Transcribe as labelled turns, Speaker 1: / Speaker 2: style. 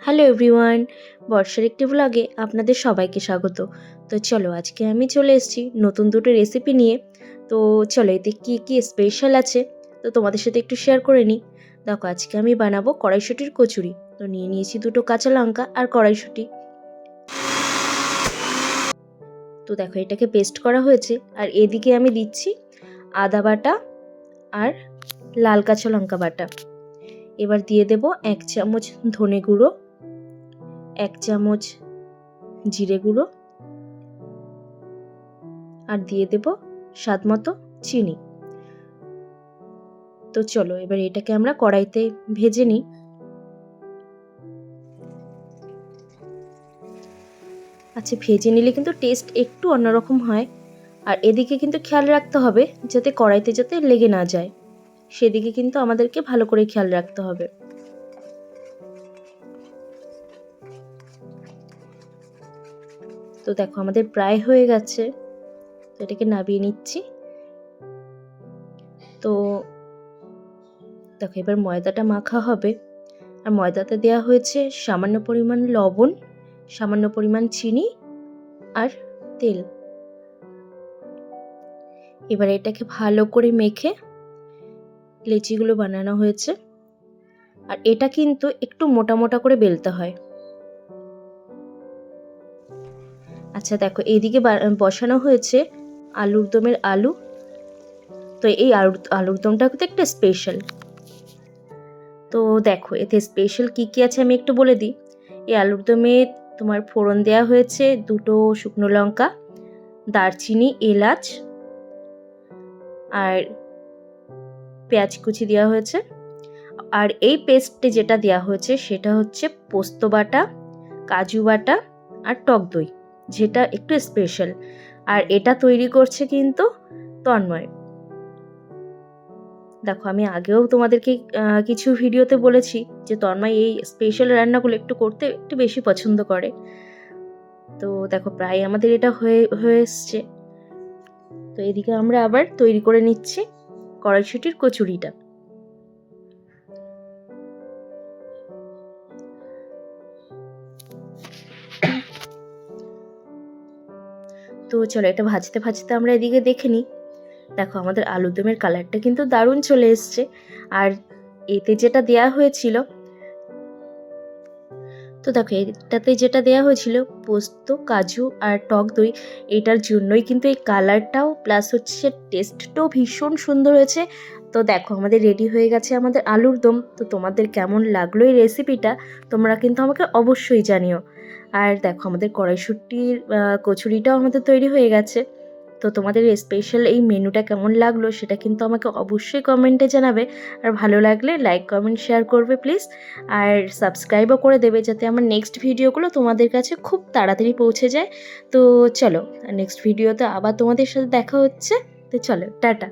Speaker 1: Hello everyone, বর্ষার একটি ব্লগে আপনাদের সবাইকে স্বাগত। তো চলো, আজকে আমি চলে এসেছি নতুন দুটো রেসিপি নিয়ে। তো চলো, এতে কী কী স্পেশাল আছে তো তোমাদের সাথে একটু শেয়ার করে নিই। দেখো, আজকে আমি বানাবো কড়াইশুঁটির কচুরি। তো নিয়ে নিয়েছি দুটো কাঁচা লঙ্কা আর কড়াইশুঁটি। তো দেখো, এটাকে পেস্ট করা হয়েছে। আর এদিকে আমি দিচ্ছি আদা বাটা আর লাল কাঁচা লঙ্কা বাটা। এবার দিয়ে দেব 1 চামচ ধনে গুঁড়ো, 1 চামচ জিরে গুঁড়ো, আর দিয়ে দেব স্বাদ মতো চিনি। তো চলো, এবার এটাকে আমরা কড়াইতে ভেজে নিই। আচ্ছা, ভেজে নিলে কিন্তু টেস্ট একটু অন্যরকম হয়। আর এদিকে কিন্তু খেয়াল রাখতে হবে যাতে কড়াইতে যাতে লেগে না যায়, সেদিকে কিন্তু আমাদেরকে ভালো করে খেয়াল রাখতে হবে। তো দেখো, আমাদের প্রায় হয়ে গেছে। তো এটাকে নামিয়ে নিচ্ছি। তো দেখো, এবার ময়দাটা মাখা হবে। আর ময়দাতে দেওয়া হয়েছে সামান্য পরিমাণ লবণ, সামান্য পরিমাণ চিনি আর তেল। এবার এটাকে ভালো করে মেখে লেচিগুলো বানানো হয়েছে। আর এটা কিন্তু একটু মোটা মোটা করে বেলতে হয়। আচ্ছা দেখো, এইদিকে বসানো হয়েছে আলুর দমের আলু। তো এই আলুর দমটা কিন্তু একটা স্পেশাল। তো দেখো, এতে স্পেশাল কি কি আছে আমি একটু বলে দিই। এই আলুর দমে তোমার ফোড়ন দেওয়া হয়েছে দুটো শুকনো লঙ্কা, দারচিনি, এলাচ আর পেঁয়াজ কুচি দেওয়া হয়েছে। আর এই পেস্টে যেটা দেওয়া হয়েছে সেটা হচ্ছে পোস্ত বাটা, কাজু বাটা আর টক দই, যেটা একটু স্পেশাল। আর এটা তৈরি করছে কিন্তু তন্ময়। দেখো, আমি আগেও তোমাদেরকে কিছু ভিডিওতে বলেছি যে তন্ময় এই স্পেশাল রান্নাগুলো একটু করতে একটু বেশি পছন্দ করে। তো দেখো, প্রায় আমাদের এটা হয়ে এসছে। তো এদিকে আমরা আবার তৈরি করে নিচ্ছি কড়াইশুঁটির কচুরিটা। তো চলো, এটা ভাজতে ভাজতে আমরা এদিকে দেখে নিই। দেখো, আমাদের আলুর দমের কালারটা কিন্তু দারুণ চলে এসছে। আর এতে যেটা দেয়া হয়েছিল, তো দেখো এটাতে যেটা দেয়া হয়েছিল পোস্ত, কাজু আর টক দই, এটার জন্যই কিন্তু এই কালারটাও প্লাস হচ্ছে টেস্টটাও ভীষণ সুন্দর হয়েছে। তো দেখো, আমাদের রেডি হয়ে গেছে আমাদের আলুর দম। তো তোমাদের কেমন লাগলো এই রেসিপিটা তোমরা কিন্তু আমাকে অবশ্যই জানিও। আর দেখো, আমাদের কড়াইশুঁটির কচুরিটাও আমাদের তৈরি হয়ে গেছে। তো তোমাদের স্পেশাল এই মেনুটা কেমন লাগলো সেটা কিন্তু আমাকে অবশ্যই কমেন্টে জানাবে। আর ভালো লাগলে লাইক, কমেন্ট, শেয়ার করবে প্লিজ। আর সাবস্ক্রাইবও করে দেবে যাতে আমার নেক্সট ভিডিওগুলো তোমাদের কাছে খুব তাড়াতাড়ি পৌঁছে যায়। তো চলো, নেক্সট ভিডিওতে আবার তোমাদের সাথে দেখা হচ্ছে। তো চলো, টাটা।